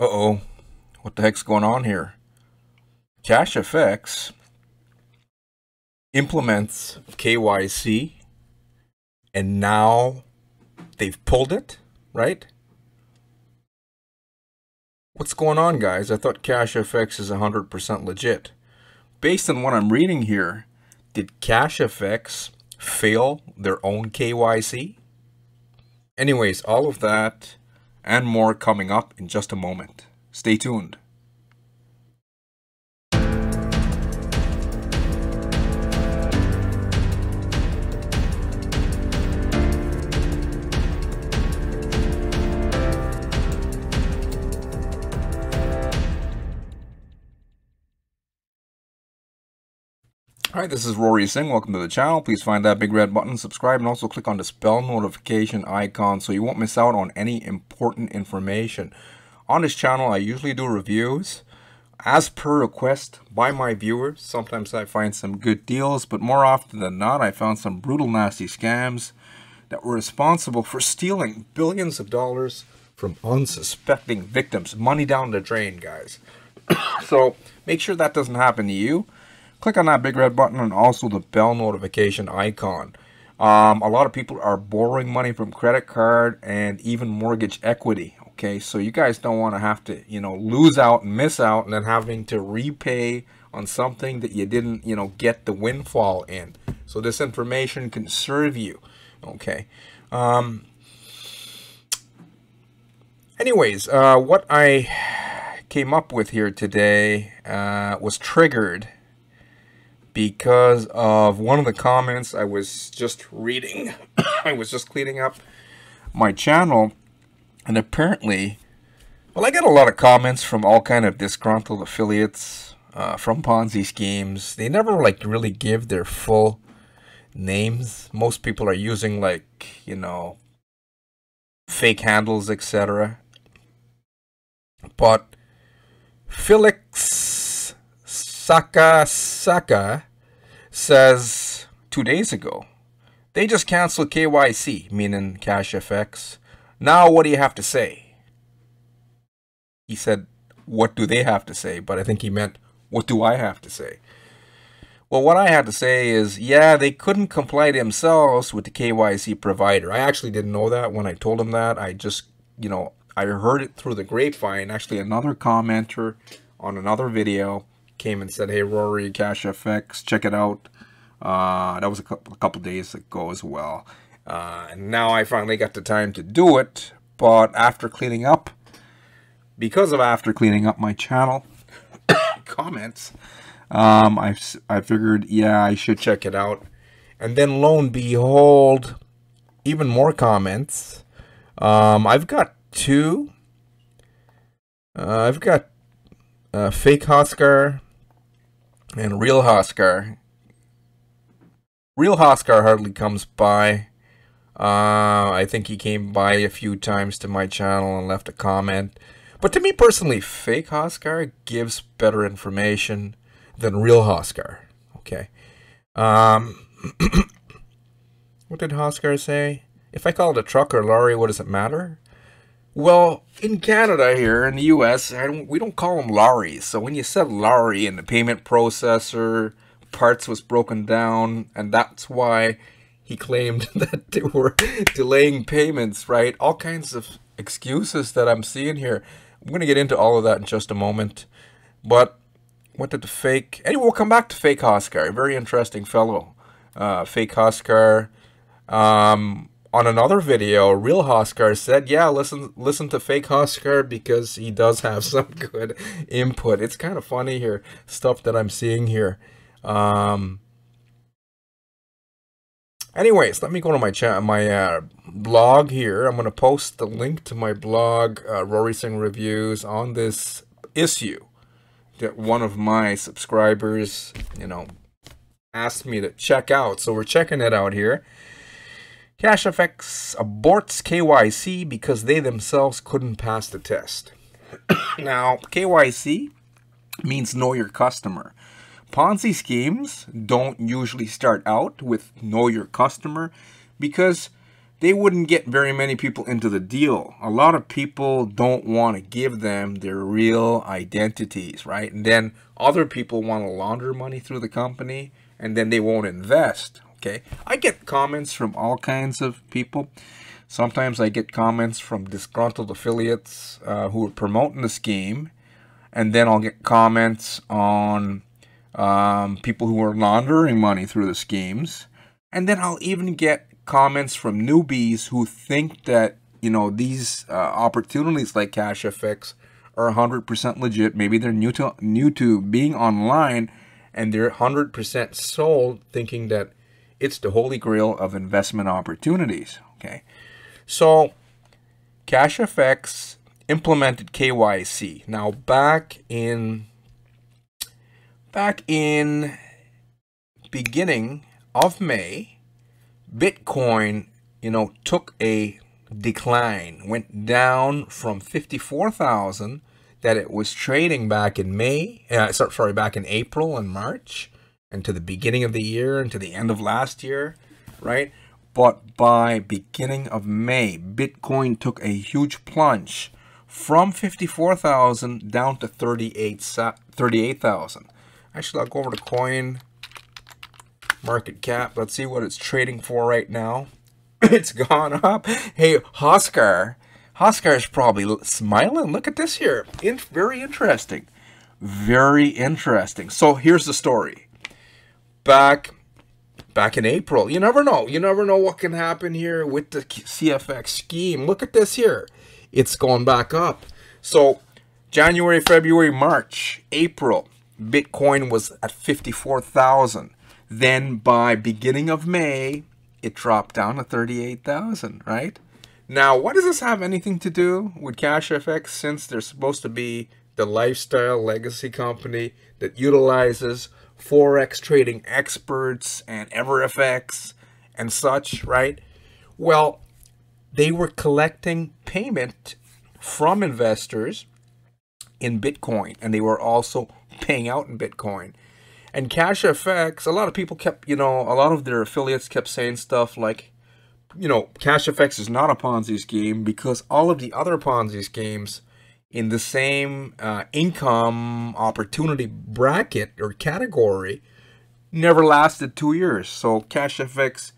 Uh-oh, what the heck's going on here? CashFX implements KYC and now they've pulled it, right? What's going on, guys? I thought CashFX is 100% legit. Based on what I'm reading here, did CashFX fail their own KYC? Anyways, all of that and more coming up in just a moment. Stay tuned. Alright, this is Rory Singh. Welcome to the channel. Please find that big red button, subscribe, and also click on the bell notification icon so you won't miss out on any important information. On this channel, I usually do reviews as per request by my viewers. Sometimes I find some good deals, but more often than not, I found some brutal, nasty scams that were responsible for stealing billions of dollars from unsuspecting victims. Money down the drain, guys. So make sure that doesn't happen to you. Click on that big red button and also the bell notification icon. A lot of people are borrowing money from credit card and even mortgage equity. Okay, so you guys don't want to have to, lose out and miss out and then having to repay on something that you didn't, get the windfall in. So this information can serve you. Okay. Anyways, what I came up with here today was triggered because of one of the comments I was just reading. I was just cleaning up my channel, and apparently, well, I get a lot of comments from all kind of disgruntled affiliates from Ponzi schemes. They never really give their full names. Most people are using fake handles, etc. But Felix Saka says 2 days ago, they just canceled KYC, meaning CashFX. Now what do you have to say? He said, what do they have to say? But I think he meant, what do I have to say? Well, what I had to say is, yeah, they couldn't comply themselves with the KYC provider. I actually didn't know that when I told him that. I just, I heard it through the grapevine. Actually, another commenter on another video came and said, hey, Rory, CashFX, check it out. That was a couple days ago as well. And now I finally got the time to do it. But after cleaning up, after cleaning up my channel comments, I figured, yeah, I should check it out. And then lo and behold, even more comments. I've got two. I've got fake Hoskar and real Hoskar. Real Hoskar hardly comes by. I think he came by a few times to my channel and left a comment. But to me personally, fake Hoskar gives better information than real Hoskar. Okay. What did Hoskar say? If I call it a truck or lorry, what does it matter? Well, in Canada here, in the US, we don't call them lorries. So when you said lorry and the payment processor parts was broken down, and that's why he claimed that they were delaying payments, right? All kinds of excuses that I'm seeing here. I'm going to get into all of that in just a moment. But what did the fake... Anyway, we'll come back to fake Hoskar. A very interesting fellow. Fake Hoskar. On another video, real Hoskar said, yeah, listen to fake Hoskar because he does have some good input. It's kind of funny here, stuff that I'm seeing here. Anyways, let me go to my blog here. I'm going to post the link to my blog, Rory Singh Reviews, on this issue that one of my subscribers, asked me to check out. So we're checking it out here. CashFX aborts KYC because they themselves couldn't pass the test. Now, KYC means know your customer. Ponzi schemes don't usually start out with know your customer because they wouldn't get very many people into the deal. A lot of people don't want to give them their real identities, right? And then other people want to launder money through the company, and then they won't invest, okay? I get comments from all kinds of people. Sometimes I get comments from disgruntled affiliates who are promoting the scheme, and then I'll get comments on people who are laundering money through the schemes, and then I'll even get comments from newbies who think that, you know, these opportunities like CashFX are 100% legit. Maybe they're new to being online, and they're 100% sold, thinking that it's the holy grail of investment opportunities. Okay, so CashFX implemented KYC. Now, back in beginning of May, Bitcoin, you know, took a decline, went down from 54,000 that it was trading back in back in April and March, and to the beginning of the year and to the end of last year, right? But by beginning of May, Bitcoin took a huge plunge from 54,000 down to 38,000. Actually, I'll go over to coin market cap. Let's see what it's trading for right now. It's gone up. Hey, Oscar is probably smiling. Look at this here. Very interesting. Very interesting. So here's the story. Back in April, you never know. You never know what can happen here with the CFX scheme. Look at this here. It's going back up. So January, February, March, April, Bitcoin was at 54,000. Then by beginning of May, it dropped down to 38,000, right? Now, what does this have anything to do with CashFX, since they're supposed to be the lifestyle legacy company that utilizes Forex trading experts and EverFX and such, right? Well, they were collecting payment from investors in Bitcoin, and they were also paying out in Bitcoin. And CashFX, a lot of people kept, a lot of their affiliates kept saying stuff like, CashFX is not a Ponzi scheme because all of the other Ponzi schemes in the same income opportunity bracket or category never lasted 2 years. So CashFX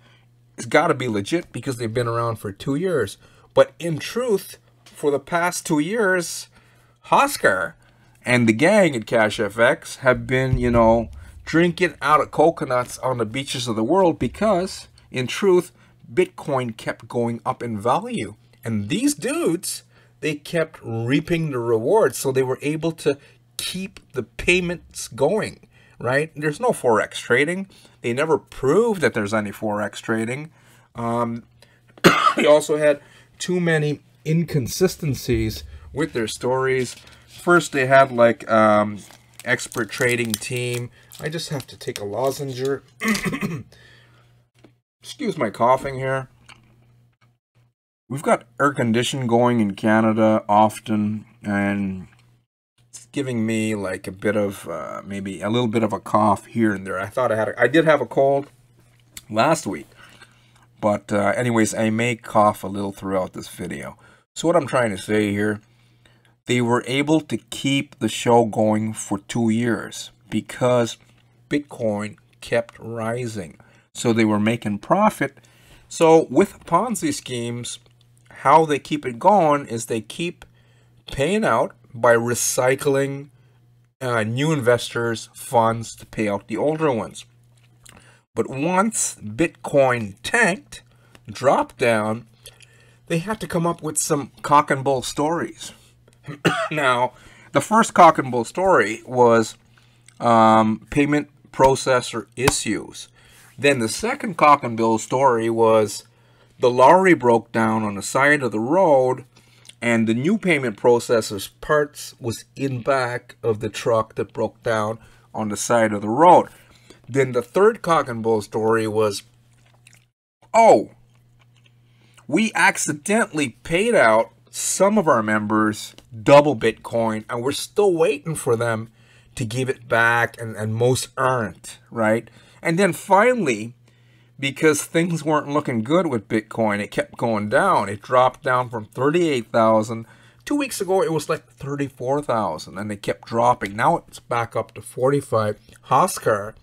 has got to be legit because they've been around for 2 years. But in truth, for the past 2 years, Oscar and the gang at CashFX have been, drinking out of coconuts on the beaches of the world because, in truth, Bitcoin kept going up in value. And these dudes, they kept reaping the rewards, so they were able to keep the payments going, right? There's no Forex trading. They never proved that there's any Forex trading. They also had too many inconsistencies with their stories. First, they had like expert trading team. I just have to take a lozenge. Excuse my coughing here. We've got air conditioning going in Canada often, and it's giving me like a bit of maybe a little bit of a cough here and there. I did have a cold last week, but anyways, I may cough a little throughout this video. So what I'm trying to say here, they were able to keep the show going for 2 years because Bitcoin kept rising. So they were making profit. So with Ponzi schemes, how they keep it going is they keep paying out by recycling new investors' funds to pay out the older ones. But once Bitcoin tanked, dropped down, they had to come up with some cock and bull stories. Now, the first cock and bull story was payment processor issues. Then the second cock and bull story was the lorry broke down on the side of the road, and the new payment processor's parts was in back of the truck that broke down on the side of the road. Then the third cock and bull story was, oh, we accidentally paid out some of our members double Bitcoin, and we're still waiting for them to give it back, and most aren't, right? And then finally, because things weren't looking good with Bitcoin. It kept going down. It dropped down from 38,000. 2 weeks ago, it was like 34,000, and it kept dropping. Now it's back up to 45. Hoskar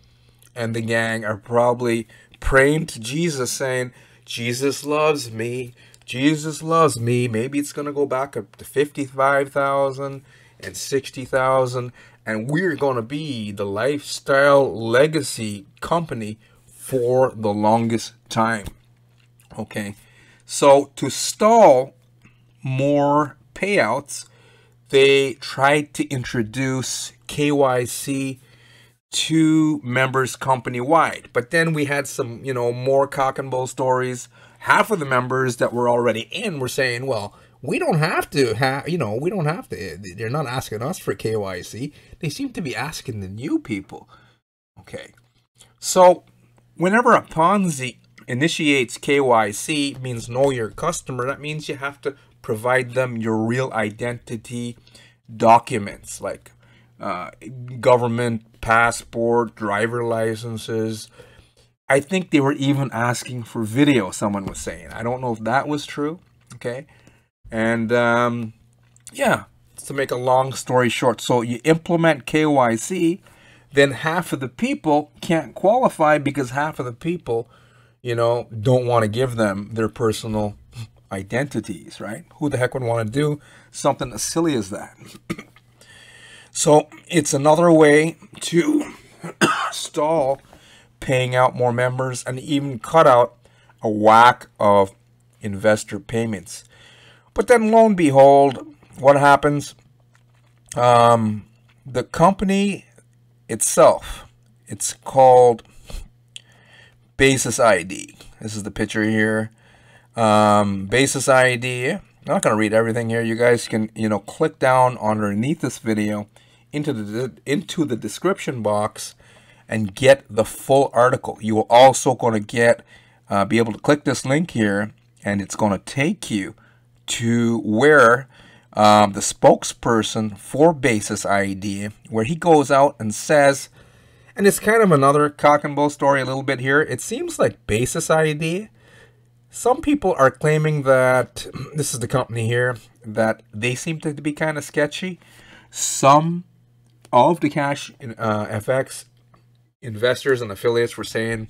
and the gang are probably praying to Jesus, saying, Jesus loves me. Jesus loves me. Maybe it's going to go back up to 55,000 and 60,000. And we're going to be the lifestyle legacy company for the longest time. Okay. So to stall more payouts, they tried to introduce KYC to members company-wide. But then we had some, more cock and bull stories. Half of the members that were already in were saying, well, we don't have to we don't have to. They're not asking us for KYC. They seem to be asking the new people. Okay. So whenever a Ponzi initiates KYC, means know your customer, that means you have to provide them your real identity documents, like government passport, driver licenses. I think they were even asking for video, someone was saying. I don't know if that was true. Okay. And yeah, to make a long story short, so you implement KYC, then half of the people can't qualify because half of the people, don't want to give them their personal identities, right? Who the heck would want to do something as silly as that? So it's another way to stall paying out more members and even cut out a whack of investor payments. But then lo and behold, what happens? The company itself, it's called Basis ID. This is the picture here. Basis ID. I'm not going to read everything here. You guys can, click down underneath this video into the description box and get the full article. You will also going to get be able to click this link here, and it's going to take you to where the spokesperson for Basis ID, where he goes out and says, and it's kind of another cock and bull story a little bit here. It seems like Basis ID, some people are claiming that, this is the company here, that they seem to be kind of sketchy. Some of the CashFX investors and affiliates were saying,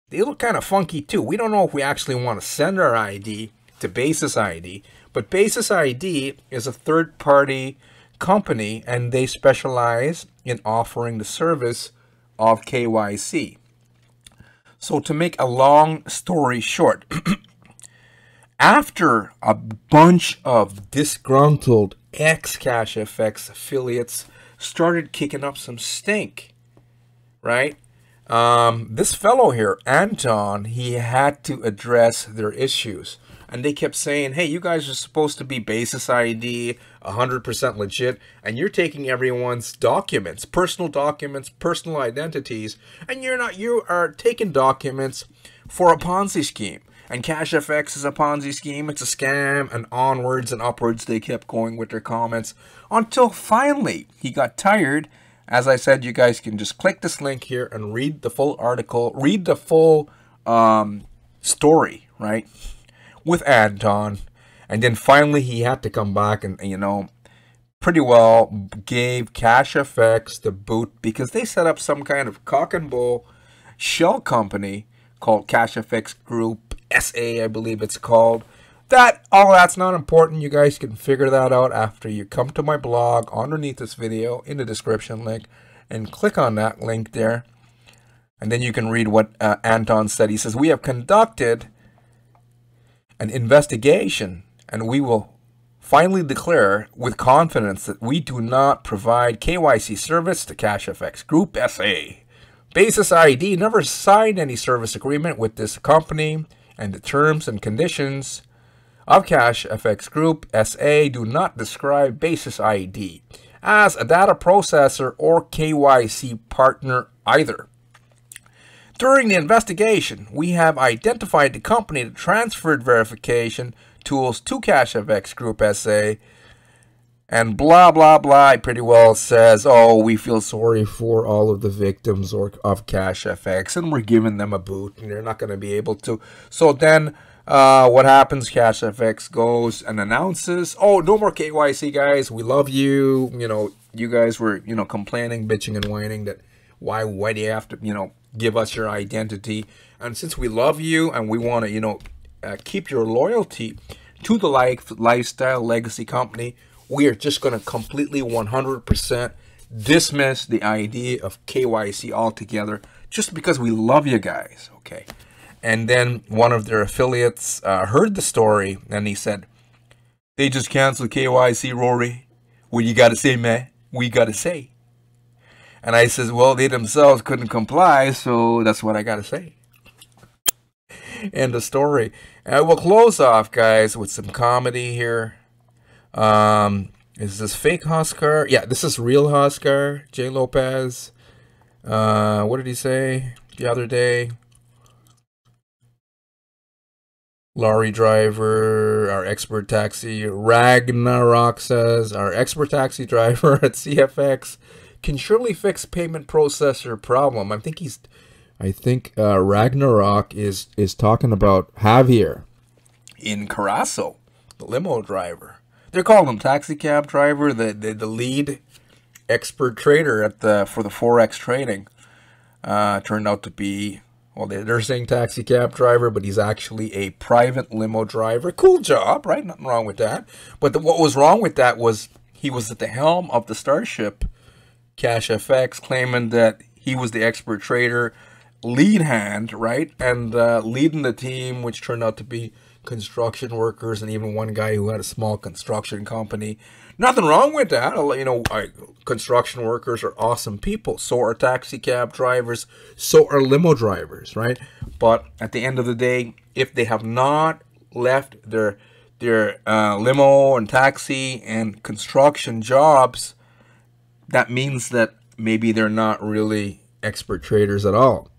they look kind of funky too. We don't know if we actually want to send our ID to Basis ID, but Basis ID is a third-party company, and they specialize in offering the service of KYC. So to make a long story short, after a bunch of disgruntled ex-CashFX affiliates started kicking up some stink, right? This fellow here, Anton, he had to address their issues. And they kept saying, hey, you guys are supposed to be Basis ID, 100% legit, and you're taking everyone's documents, personal identities, and you are taking documents for a Ponzi scheme. And CashFX is a Ponzi scheme, it's a scam, and onwards and upwards they kept going with their comments until finally he got tired. As I said, you guys can just click this link here and read the full article, read the full story, right, with Anton. And then finally he had to come back and, pretty well gave CashFX the boot because they set up some kind of cock and bull shell company called CashFX Group SA, I believe it's called. All that's not important. You guys can figure that out after you come to my blog underneath this video in the description link and click on that link there. And then you can read what Anton said. He says, we have conducted an investigation and we will finally declare with confidence that we do not provide KYC service to CashFX Group SA. Basis ID never signed any service agreement with this company, and the terms and conditions of CashFX Group SA do not describe Basis ID as a data processor or KYC partner either. During the investigation, we have identified the company that transferred verification tools to CashFX Group SA And blah, blah, blah, it pretty well says, oh, we feel sorry for all of the victims of CashFX, and we're giving them a boot, and they're not going to be able to. So then what happens? CashFX goes and announces, oh, no more KYC, guys. We love you. You know, you guys were, you know, complaining, bitching, and whining that why do you have to, you know, give us your identity? And since we love you and we want to, you know, keep your loyalty to the lifestyle legacy company, we are just going to completely 100% dismiss the idea of KYC altogether just because we love you guys, okay? And then one of their affiliates heard the story, and he said, they just canceled KYC, Rory. What you got to say, man? What you got to say? And I says, well, they themselves couldn't comply, so that's what I got to say. End of story. And we'll close off, guys, with some comedy here. Is this fake Oscar? Yeah, this is real Oscar, J. Lopez. What did he say the other day? Lorry driver, our expert taxi. Ragnarok says, our expert taxi driver at CFX can surely fix payment processor problem. I think Ragnarok is talking about Javier in Carazo, the limo driver. They're calling him taxi cab driver, the lead expert trader at for the Forex trading. Turned out to be, well, they're saying taxi cab driver, but he's actually a private limo driver. Cool job, right? Nothing wrong with that. But what was wrong with that was he was at the helm of the Starship CashFX, claiming that he was the expert trader, lead hand, right? And leading the team, which turned out to be construction workers, and even one guy who had a small construction company. Nothing wrong with that. You know, construction workers are awesome people. So are taxi cab drivers. So are limo drivers, right? But at the end of the day, if they have not left their limo and taxi and construction jobs, that means that maybe they're not really expert traders at all.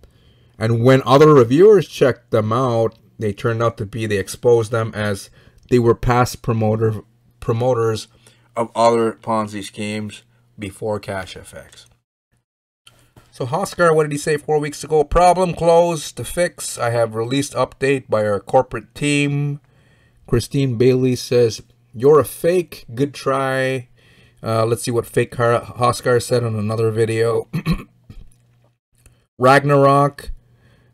And when other reviewers checked them out, they turned out to be, they exposed them as they were past promoters of other Ponzi schemes before CashFX. So Hoskar, what did he say 4 weeks ago? Problem closed to fix. I have released update by our corporate team. Christine Bailey says, you're a fake. Good try. Let's see what fake Hoskar said on another video. Ragnarok.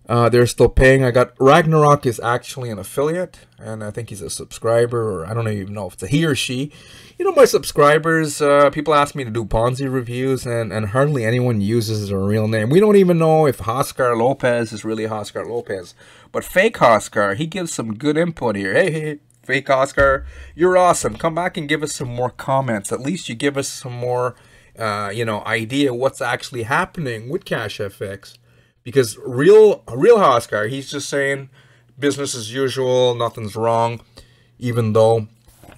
They're still paying. Ragnarok is actually an affiliate, and I think he's a subscriber, or I don't even know if it's a he or she. You know, my subscribers, people ask me to do Ponzi reviews, and hardly anyone uses their real name. We don't even know if Hoskar Lopez is really Hoskar Lopez. But fake Hoskar, he gives some good input here. Hey, fake Hoskar, you're awesome. Come back and give us some more comments. At least you give us some more, you know, idea what's actually happening with CashFX. Because real Hoskar, he's just saying business as usual, nothing's wrong, even though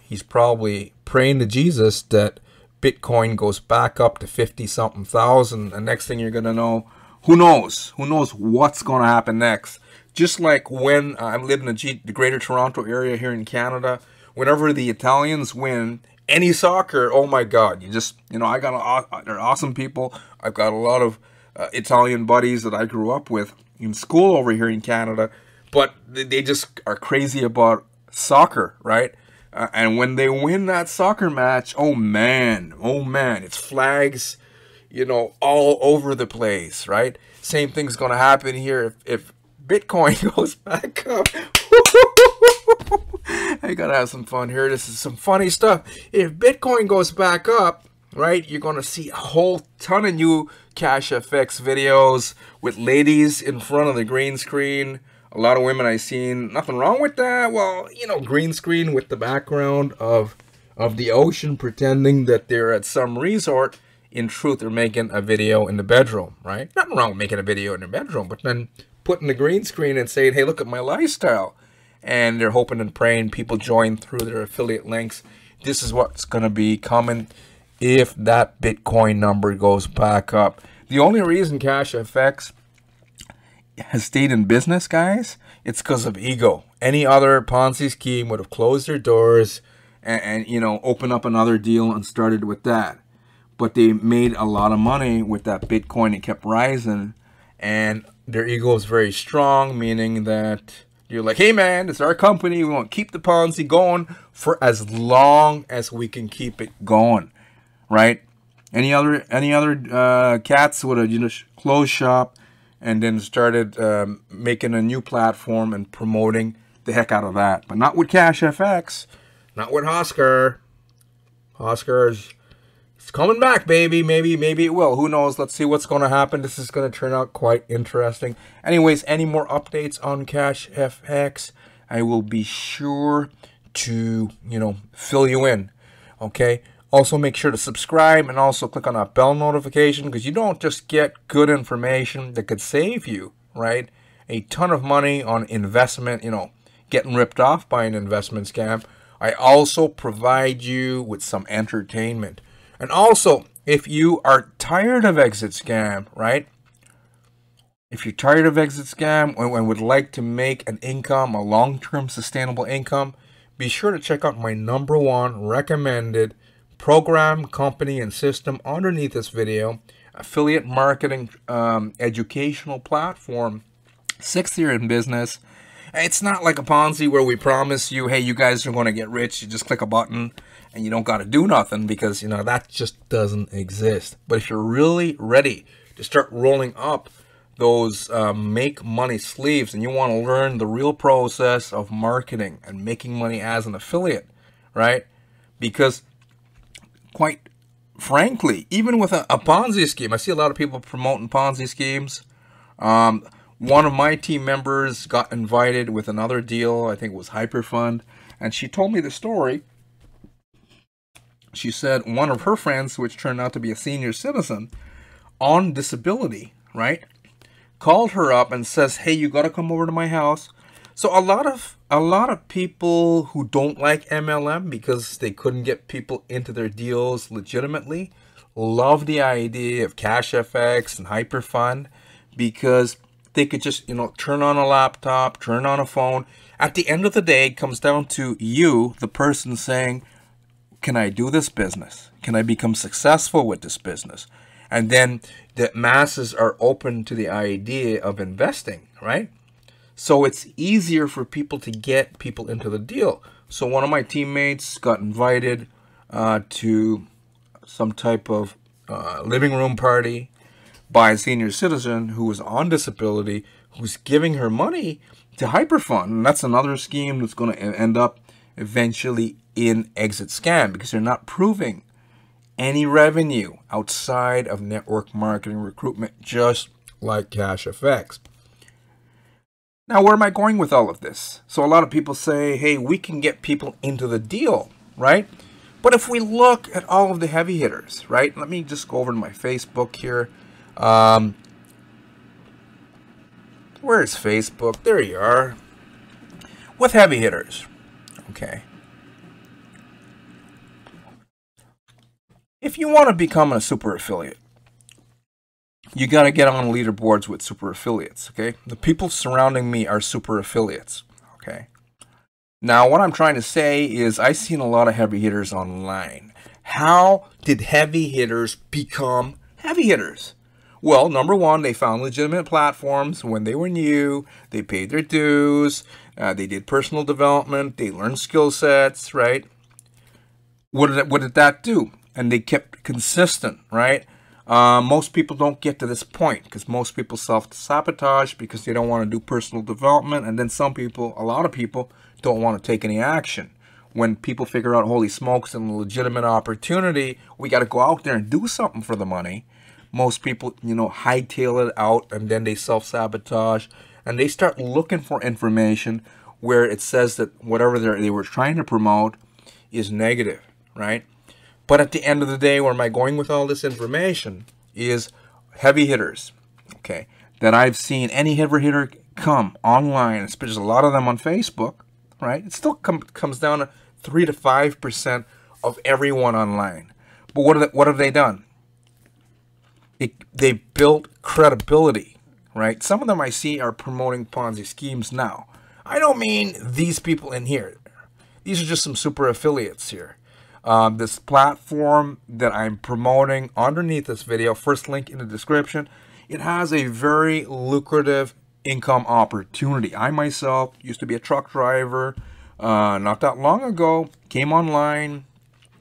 he's probably praying to Jesus that Bitcoin goes back up to 50-something thousand, and next thing you're going to know, who knows what's going to happen next. Just like when I live in the Greater Toronto area here in Canada, whenever the Italians win any soccer, oh my God, you know, they're awesome people. I've got a lot of Italian buddies that I grew up with in school over here in Canada, but they just are crazy about soccer, right? And when they win that soccer match, oh man, it's flags, you know, all over the place, right? Same thing's going to happen here if Bitcoin goes back up. I gotta have some fun here. This is some funny stuff. If Bitcoin goes back up, right, you're going to see a whole ton of new CashFX videos with ladies in front of the green screen. A lot of women I've seen. Nothing wrong with that. Well, you know, green screen with the background of the ocean, pretending that they're at some resort. In truth, they're making a video in the bedroom, right? Nothing wrong with making a video in the bedroom, but then putting the green screen and saying, hey, look at my lifestyle. And they're hoping and praying people join through their affiliate links. This is what's going to be coming if that Bitcoin number goes back up. The only reason CashFX has stayed in business, guys, it's because of ego. Any other Ponzi scheme would have closed their doors and you know, open up another deal and started with that. But they made a lot of money with that Bitcoin. It kept rising, and their ego is very strong, meaning that you're like, hey man, it's our company. We want to keep the Ponzi going for as long as we can keep it going, right? Any other cats would have, you know, closed shop and then started making a new platform and promoting the heck out of that. But not with CashFX, not with Oscar. Oscar's it's coming back, baby. Maybe it will. Who knows? Let's see what's going to happen. This is going to turn out quite interesting. Anyways, any more updates on CashFX, I will be sure to, you know, fill you in. Okay? Also, make sure to subscribe and also click on that bell notification, because you don't just get good information that could save you, right, a ton of money on investment, you know, getting ripped off by an investment scam. I also provide you with some entertainment. And also, if you are tired of exit scam, right? If you're tired of exit scam and would like to make an income, a long-term sustainable income, be sure to check out my #1 recommended program, company, and system underneath this video. Affiliate marketing educational platform, 6th year in business. It's not like a Ponzi where we promise you, hey, you guys are going to get rich. You just click a button and you don't got to do nothing, because, you know, that just doesn't exist. But if you're really ready to start rolling up those make money sleeves, and you want to learn the real process of marketing and making money as an affiliate, right? Because quite frankly, even with a Ponzi scheme, I see a lot of people promoting Ponzi schemes. One of my team members got invited with another deal. I think it was Hyperfund. And she told me the story. She said one of her friends, which turned out to be a senior citizen on disability, right, called her up and says, hey, you got to come over to my house. So a lot of people who don't like MLM because they couldn't get people into their deals legitimately love the idea of CashFX and Hyperfund, because they could just, you know, turn on a laptop, turn on a phone. At the end of the day, it comes down to you, the person, saying, can I do this business? Can I become successful with this business? And then the masses are open to the idea of investing, right? So it's easier for people to get people into the deal. So one of my teammates got invited to some type of living room party by a senior citizen who was on disability, who's giving her money to Hyperfund. And that's another scheme that's going to end up eventually in exit scam, because they're not proving any revenue outside of network marketing recruitment, just like CashFX. Now, where am I going with all of this? So a lot of people say, hey, we can get people into the deal, right? But if we look at all of the heavy hitters, right? Let me just go over to my Facebook here. Where is Facebook? There you are. With heavy hitters, okay. If you want to become a super affiliate, you got to get on leaderboards with super affiliates, okay? The people surrounding me are super affiliates, okay? Now, what I'm trying to say is I've seen a lot of heavy hitters online. How did heavy hitters become heavy hitters? Well, #1, they found legitimate platforms when they were new. They paid their dues. They did personal development. They learned skill sets, right? What did that do? And they kept consistent, right? Most people don't get to this point because most people self-sabotage because they don't want to do personal development. And then some people, a lot of people, don't want to take any action. When people figure out, holy smokes, and a legitimate opportunity, we got to go out there and do something for the money. Most people, you know, hightail it out, and then they self-sabotage. And they start looking for information where it says that whatever they were trying to promote is negative, right? But at the end of the day, where am I going with all this information is heavy hitters, okay, that I've seen. Any heavy hitter come online, especially a lot of them on Facebook, right? It still comes down to 3 to 5% of everyone online. But what have they done? They built credibility, right? Some of them I see are promoting Ponzi schemes now. I don't mean these people in here. These are just some super affiliates here. This platform that I'm promoting underneath this video, first link in the description, it has a very lucrative income opportunity. I myself used to be a truck driver not that long ago, came online,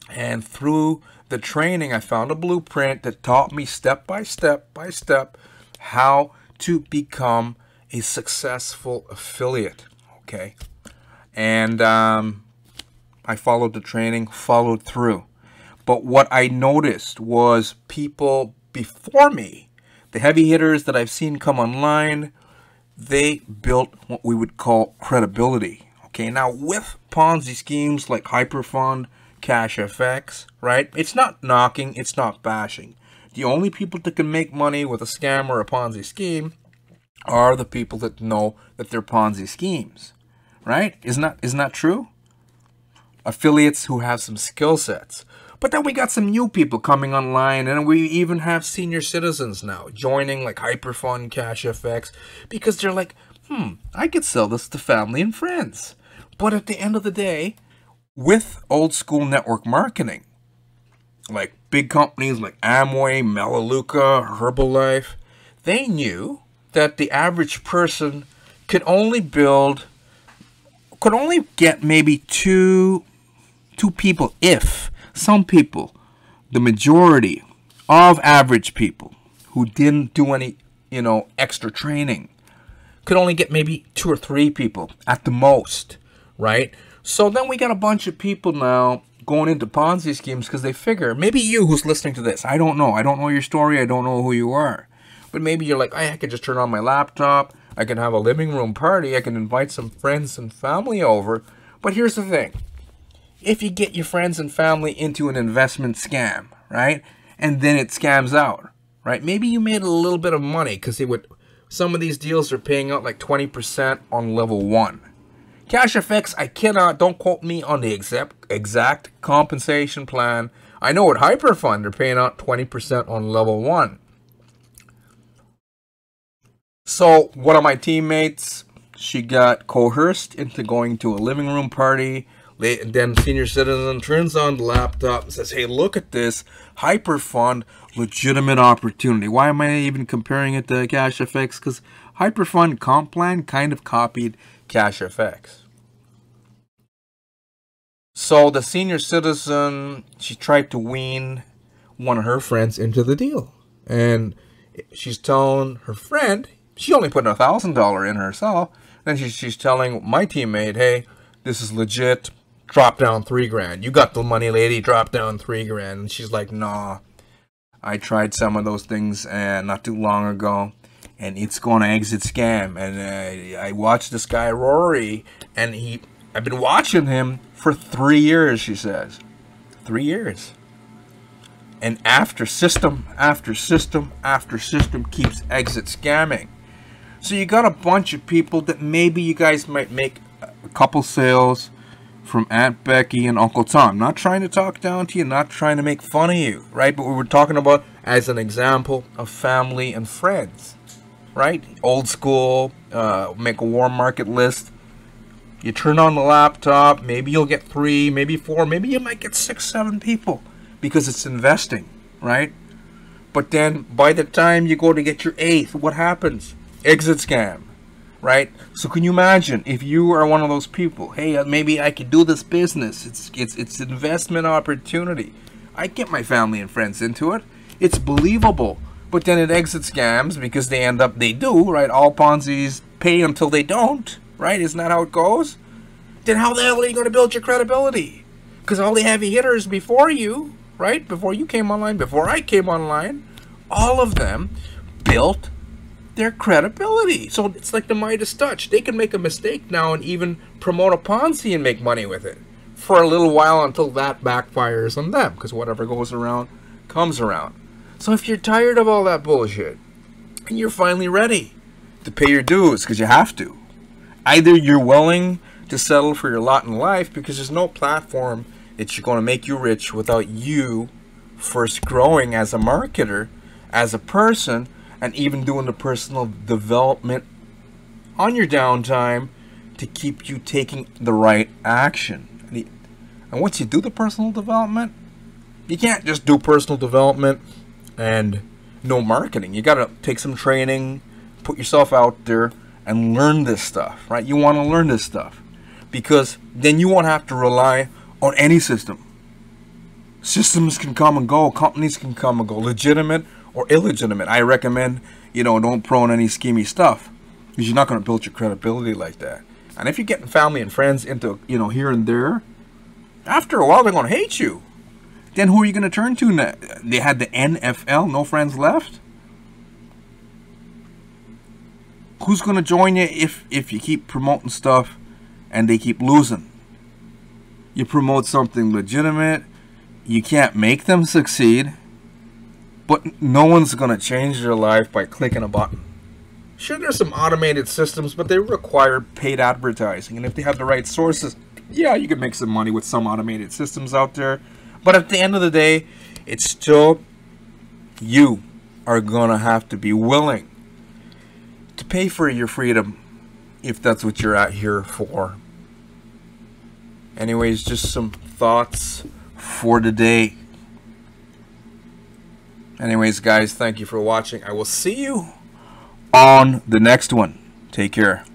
and through the training I found a blueprint that taught me step by step how to become a successful affiliate. Okay, and I followed the training, followed through. But what I noticed was people before me, the heavy hitters that I've seen come online, they built what we would call credibility. Okay, now with Ponzi schemes like Hyperfund, CashFX, right? It's not knocking, it's not bashing. The only people that can make money with a scam or a Ponzi scheme are the people that know that they're Ponzi schemes, right? Isn't that true? Affiliates who have some skill sets. But then we got some new people coming online, and we even have senior citizens now joining like Hyperfund, CashFX, because they're like, I could sell this to family and friends. But at the end of the day, with old school network marketing, like big companies like Amway, Melaleuca, Herbalife, they knew that the average person could only get maybe two people, if some people, the majority of average people who didn't do any, extra training, could only get maybe 2 or 3 people at the most, right? So then we got a bunch of people now going into Ponzi schemes because they figure, maybe you who's listening to this, I don't know your story, I don't know who you are, but maybe you're like, I could just turn on my laptop, I can have a living room party, I can invite some friends and family over. But here's the thing. If you get your friends and family into an investment scam, right, and then it scams out, right, maybe you made a little bit of money because some of these deals are paying out like 20% on level 1. CashFX, don't quote me on the exact compensation plan. I know at Hyperfund they're paying out 20% on level 1. So one of my teammates, she got coerced into going to a living room party. And then senior citizen turns on the laptop and says, hey, look at this Hyperfund, legitimate opportunity. Why am I even comparing it to CashFX? Because Hyperfund comp plan kind of copied CashFX. So the senior citizen, she tried to wean one of her friends into the deal. And she's telling her friend, she only put $1,000 in herself. Then she's telling my teammate, hey, this is legit. Drop down $3,000. You got the money, lady. Drop down $3,000. And she's like, nah. I tried some of those things not too long ago, and it's going to exit scam. And I watched this guy Rory, and I've been watching him for 3 years. She says, 3 years. And after system after system after system keeps exit scamming. So you got a bunch of people that maybe you guys might make a couple sales from Aunt Becky and Uncle Tom. Not trying to talk down to you, not trying to make fun of you, right? But we were talking about as an example of family and friends, right? Old school, make a warm market list. You turn on the laptop, maybe you'll get 3, maybe 4, maybe you might get 6, 7 people because it's investing, right? But then by the time you go to get your 8th, what happens? Exit scam. Right? So can you imagine if you are one of those people, hey, maybe I could do this business. It's an investment opportunity. I get my family and friends into it. It's believable. But then it exit scams because they do, right? All Ponzi's pay until they don't, right? Isn't that how it goes? Then how the hell are you going to build your credibility? Because all the heavy hitters before you, right? Before you came online, before I came online, all of them built their credibility. So it's like the Midas touch. They can make a mistake now and even promote a Ponzi and make money with it for a little while until that backfires on them, because whatever goes around comes around. So if you're tired of all that bullshit and you're finally ready to pay your dues, because you have to, either you're willing to settle for your lot in life, because there's no platform that's going to make you rich without you first growing as a marketer, as a person, and even doing the personal development on your downtime to keep you taking the right action. And once you do the personal development, you can't just do personal development and no marketing. You got to take some training, put yourself out there, and learn this stuff, right? You want to learn this stuff because then you won't have to rely on any system. Systems can come and go. Companies can come and go, legitimate or illegitimate. I recommend, don't prone any schemy stuff because you're not going to build your credibility like that. And if you're getting family and friends into, here and there, after a while, they're going to hate you. Then who are you going to turn to? They had the NFL, no friends left. Who's going to join you if you keep promoting stuff and they keep losing? You promote something legitimate. You can't make them succeed. But no one's going to change their life by clicking a button. Sure, there's some automated systems, but they require paid advertising. And if they have the right sources, yeah, you can make some money with some automated systems out there. But at the end of the day, it's still you are going to have to be willing to pay for your freedom if that's what you're out here for. Anyways, just some thoughts for today. Anyways, guys, thank you for watching. I will see you on the next one. Take care.